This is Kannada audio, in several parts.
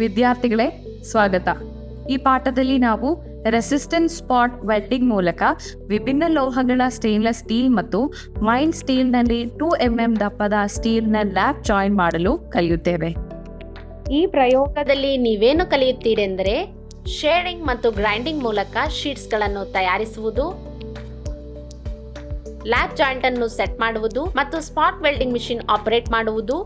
ವಿದ್ಯಾರ್ಥಿಗಳೇ, ಸ್ವಾಗತ. ಈ ಪಾಠದಲ್ಲಿ ನಾವು ರೆಸಿಸ್ಟೆನ್ಸ್ ಸ್ಪಾಟ್ ವೆಲ್ಡಿಂಗ್ ಮೂಲಕ ವಿಭಿನ್ನ ಲೋಹಗಳ ಸ್ಟೇನ್ಲೆಸ್ ಸ್ಟೀಲ್ ಮತ್ತು ಮೈಲ್ಡ್ ಸ್ಟೀಲ್ನಲ್ಲಿ 2 mm ದಪ್ಪದ ಸ್ಟೀಲ್ನ ಲ್ಯಾಪ್ ಜಾಯಿನ್ ಮಾಡಲು ಕಲಿಯುತ್ತೇವೆ. ಈ ಪ್ರಯೋಗದಲ್ಲಿ ನೀವೇನು ಕಲಿಯುತ್ತೀರೆಂದರೆ ಶೇಡಿಂಗ್ ಮತ್ತು ಗ್ರೈಂಡಿಂಗ್ ಮೂಲಕ ಶೀಟ್ಸ್ಗಳನ್ನು ತಯಾರಿಸುವುದು, ಲ್ಯಾಪ್ ಜಾಯಿಂಟ್ ಅನ್ನು ಸೆಟ್ ಮಾಡುವುದು ಮತ್ತು ಸ್ಪಾಟ್ ವೆಲ್ಡಿಂಗ್ ಮಿಷಿನ್ ಆಪರೇಟ್ ಮಾಡುವುದು,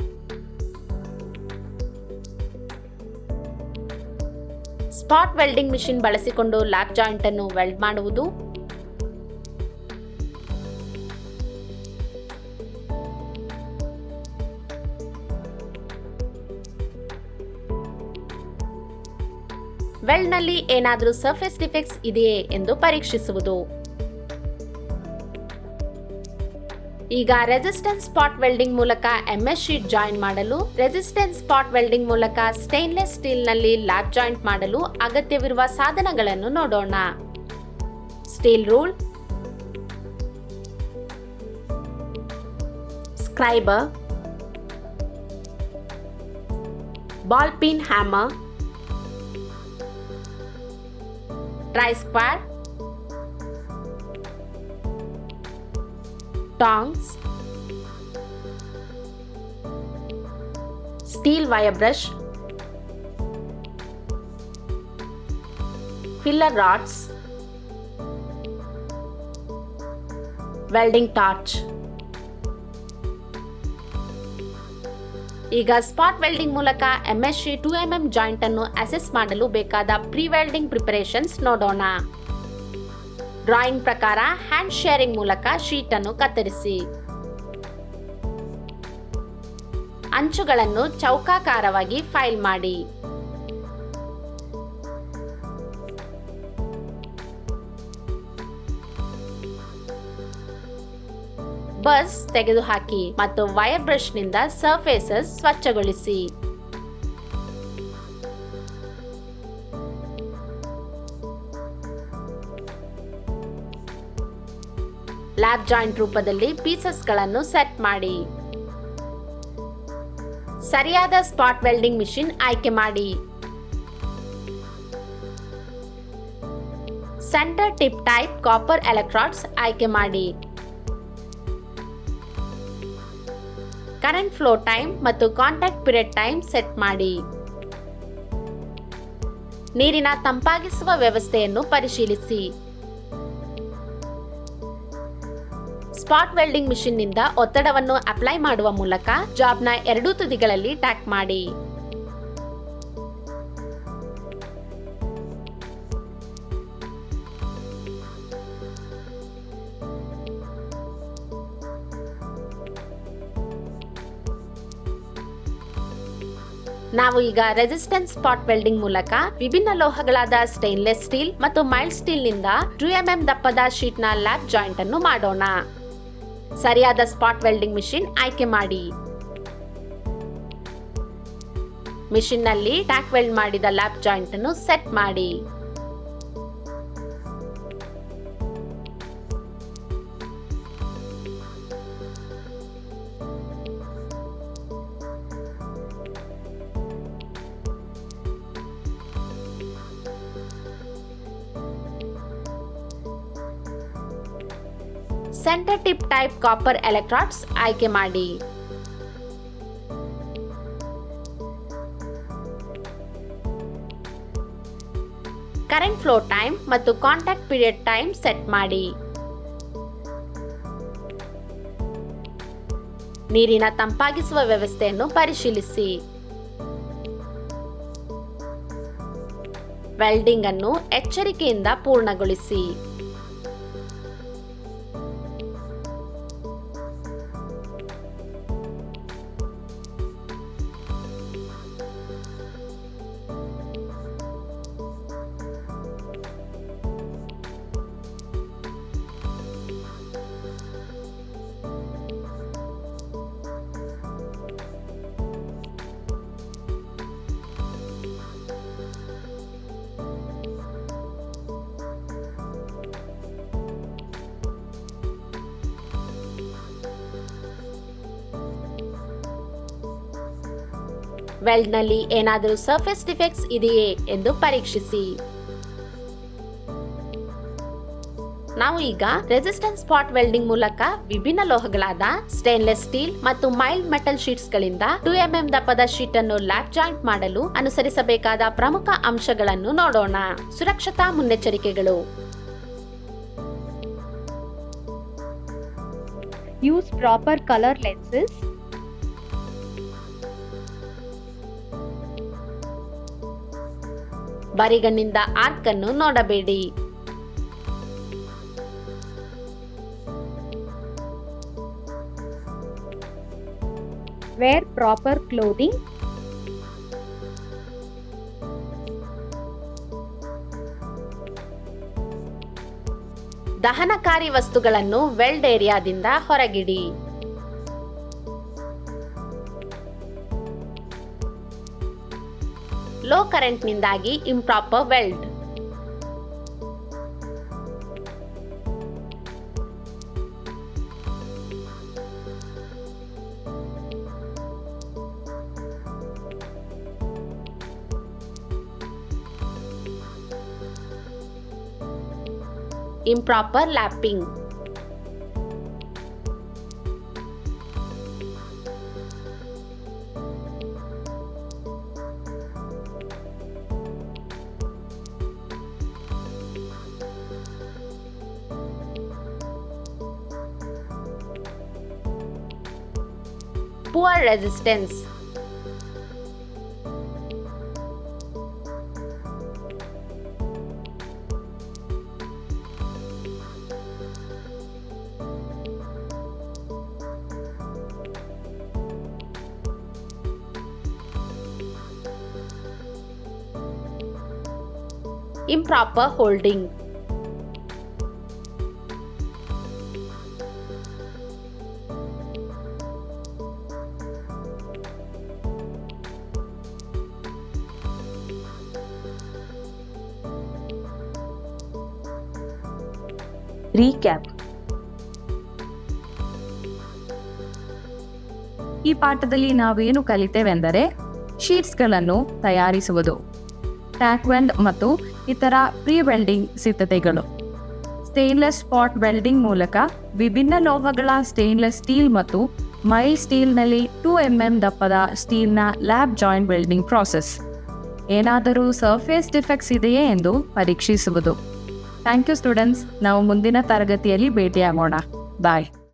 ಸ್ಪಾಟ್ ವೆಲ್ಡಿಂಗ್ ಮಿಷಿನ್ ಬಳಸಿಕೊಂಡು ಲ್ಯಾಪ್ ಜಾಯಿಂಟ್ ಅನ್ನು ವೆಲ್ಡ್ ಮಾಡುವುದು, ವೆಲ್ಡ್ ನಲ್ಲಿ ಏನಾದರೂ ಸರ್ಫೇಸ್ ಡಿಫೆಕ್ಟ್ಸ್ ಇದೆಯೇ ಎಂದು ಪರೀಕ್ಷಿಸುವುದು. ಈಗ ರೆಸಿಸ್ಟೆನ್ಸ್ ಸ್ಪಾಟ್ ವೆಲ್ಡಿಂಗ್ ಮೂಲಕ MS ಶೀಟ್ ಜಾಯಿನ್ ಮಾಡಲು, ರೆಸಿಸ್ಟೆನ್ಸ್ ಸ್ಪಾಟ್ ವೆಲ್ಡಿಂಗ್ ಮೂಲಕ ಸ್ಟೇನ್ಲೆಸ್ ಸ್ಟೀಲ್ ನಲ್ಲಿ ಲ್ಯಾಪ್ ಜಾಯಿಂಟ್ ಮಾಡಲು ಅಗತ್ಯವಿರುವ ಸಾಧನಗಳನ್ನು ನೋಡೋಣ. Steel rule, scriber, ball pin hammer, try square, tongs, steel wire brush, filler rods, welding torch. ಈಗ ಸ್ಪಾಟ್ ವೆಲ್ಡಿಂಗ್ ಮೂಲಕ MS ಶೀಟ್ 2 mm ಜಾಯಿಂಟ್ ಅನ್ನು ಅಸೆಸ್ ಮಾಡಲು ಬೇಕಾದ ಪ್ರೀ ವೆಲ್ಡಿಂಗ್ ಪ್ರಿಪರೇಷನ್ಸ್ ನೋಡೋಣ. ಡ್ರಾಯಿಂಗ್ ಪ್ರಕಾರ ಹ್ಯಾಂಡ್ ಶೇರಿಂಗ್ ಮೂಲಕ ಶೀಟ್ ಅನ್ನು ಕತ್ತರಿಸಿ, ಅಂಚುಗಳನ್ನು ಚೌಕಾಕಾರವಾಗಿ ಫೈಲ್ ಮಾಡಿ, ಬಸ್ ತೆಗೆದುಹಾಕಿ ಮತ್ತು ವೈರ್ ಬ್ರಷ್ ನಿಂದ ಸರ್ಫೇಸಸ್ ಸ್ವಚ್ಛಗೊಳಿಸಿ. ಲ್ಯಾಪ್ ಜಾಯಿಂಟ್ ರೂಪದಲ್ಲಿ ಪೀಸಸ್ಗಳನ್ನು ಸೆಟ್ ಮಾಡಿ. ಸರಿಯಾದ ಸ್ಪಾಟ್ ವೆಲ್ಡಿಂಗ್ ಮಿಷಿನ್ ಆಯ್ಕೆ ಮಾಡಿ. ಸೆಂಟರ್ ಟಿಪ್ ಟೈಪ್ ಕಾಪರ್ ಎಲೆಕ್ಟ್ರಾಡ್ಸ್ ಆಯ್ಕೆ ಮಾಡಿ. ಕರೆಂಟ್ ಫ್ಲೋ ಟೈಮ್ ಮತ್ತು ಕಾಂಟ್ಯಾಕ್ಟ್ ಪೀರಿಯಡ್ ಟೈಮ್ ಸೆಟ್ ಮಾಡಿ. ನೀರಿನ ತಂಪಾಗಿಸುವ ವ್ಯವಸ್ಥೆಯನ್ನು ಪರಿಶೀಲಿಸಿ. ಸ್ಪಾಟ್ ವೆಲ್ಡಿಂಗ್ ಮಿಷಿನ್ ನಿಂದ ಒತ್ತಡವನ್ನು ಅಪ್ಲೈ ಮಾಡುವ ಮೂಲಕ ಜಾಬ್ನ ಎರಡೂ ತುದಿಗಳಲ್ಲಿ ಟ್ಯಾಕ್ ಮಾಡಿ. ನಾವು ಈಗ ರೆಸಿಸ್ಟೆನ್ಸ್ ಸ್ಪಾಟ್ ವೆಲ್ಡಿಂಗ್ ಮೂಲಕ ವಿಭಿನ್ನ ಲೋಹಗಳಾದ ಸ್ಟೇನ್ಲೆಸ್ ಸ್ಟೀಲ್ ಮತ್ತು ಮೈಲ್ಡ್ ಸ್ಟೀಲ್ ನಿಂದ 2 mm ದಪ್ಪದ ಶೀಟ್ ನ ಲ್ಯಾಪ್ ಜಾಯಿಂಟ್ ಅನ್ನು ಮಾಡೋಣ. ಸರಿಯಾದ ಸ್ಪಾಟ್ ವೆಲ್ಡಿಂಗ್ ಮಿಷಿನ್ ಆಯ್ಕೆ ಮಾಡಿ. ಮಿಷಿನ್ ನಲ್ಲಿ ಟ್ಯಾಕ್ ವೆಲ್ಡ್ ಮಾಡಿದ ಲ್ಯಾಪ್ ಜಾಯಿಂಟ್ ಅನ್ನು ಸೆಟ್ ಮಾಡಿ. ಸೆಂಟರ್ ಟಿಪ್ ಟೈಪ್ ಕಾಪರ್ ಎಲೆಕ್ಟ್ರಾಡ್ಸ್ ಆಯ್ಕೆ ಮಾಡಿ. ಕರೆಂಟ್ ಫ್ಲೋ ಟೈಮ್ ಮತ್ತು ಕಾಂಟ್ಯಾಕ್ಟ್ ಪೀರಿಯಡ್ ಟೈಮ್ ಸೆಟ್ ಮಾಡಿ. ನೀರಿನ ತಂಪಾಗಿಸುವ ವ್ಯವಸ್ಥೆಯನ್ನು ಪರಿಶೀಲಿಸಿ. ವೆಲ್ಡಿಂಗ್ ಅನ್ನು ಎಚ್ಚರಿಕೆಯಿಂದ ಪೂರ್ಣಗೊಳಿಸಿ. ವೆಲ್ಡ್ನಲ್ಲಿ ಏನಾದರೂ ಸರ್ಫೇಸ್ ಡಿಫೆಕ್ಟ್ಸ್ ಇದೆಯೇ ಎಂದು ಪರೀಕ್ಷಿಸಿ. ನಾವು ಈಗ ರೆಸಿಸ್ಟೆನ್ಸ್ ಸ್ಪಾಟ್ ವೆಲ್ಡಿಂಗ್ ಮೂಲಕ ವಿಭಿನ್ನ ಲೋಹಗಳಾದ ಸ್ಟೇನ್ಲೆಸ್ ಸ್ಟೀಲ್ ಮತ್ತು ಮೈಲ್ಡ್ ಮೆಟಲ್ ಶೀಟ್ಸ್ ಗಳಿಂದ 2mm ದಪ್ಪದ ಶೀಟ್ ಅನ್ನು ಲ್ಯಾಪ್ ಜಾಯಿಂಟ್ ಮಾಡಲು ಅನುಸರಿಸಬೇಕಾದ ಪ್ರಮುಖ ಅಂಶಗಳನ್ನು ನೋಡೋಣ. ಸುರಕ್ಷತಾ ಮುನ್ನೆಚ್ಚರಿಕೆಗಳು. Use proper color lenses. ಬರಿಗಣ್ಣಿಂದ ಆರ್ಕ್ ಅನ್ನು ನೋಡಬೇಡಿ. Wear proper clothing. ದಹನಕಾರಿ ವಸ್ತುಗಳನ್ನು ವೆಲ್ಡ್ ಏರಿಯಾದಿಂದ ಹೊರಗಿಡಿ. ಲೋ ಕರೆಂಟ್ನಿಂದಾಗಿ improper weld. improper lapping. Poor resistance. Improper holding. Recap. ಈ ಪಾಠದಲ್ಲಿ ನಾವೇನು ಕಲಿತೇವೆಂದರೆ ಶೀಟ್ಸ್ಗಳನ್ನು ತಯಾರಿಸುವುದು, ಟ್ಯಾಕ್ ವೆಲ್ಡ್ ಮತ್ತು ಇತರ ಪ್ರೀ ವೆಲ್ಡಿಂಗ್ ಸಿದ್ಧತೆಗಳು, ಸ್ಟೇನ್ಲೆಸ್ ಸ್ಪಾಟ್ ವೆಲ್ಡಿಂಗ್ ಮೂಲಕ ವಿಭಿನ್ನ ಲೋಹಗಳ ಸ್ಟೇನ್ಲೆಸ್ ಸ್ಟೀಲ್ ಮತ್ತು ಮೈಲ್ಡ್ ಸ್ಟೀಲ್ನಲ್ಲಿ 2mm ದಪ್ಪದ ಸ್ಟೀಲ್ನ ಲ್ಯಾಪ್ ಜಾಯಿಂಟ್ ವೆಲ್ಡಿಂಗ್ ಪ್ರಾಸೆಸ್, ಏನಾದರೂ ಸರ್ಫೇಸ್ ಡಿಫೆಕ್ಟ್ಸ್ ಇದೆಯೇ ಎಂದು ಪರೀಕ್ಷಿಸುವುದು. Thank you students. ನಾವು ಮುಂದಿನ ತರಗತಿಯಲ್ಲಿ ಭೇಟಿಯಾಗೋಣ. ಬಾಯ್.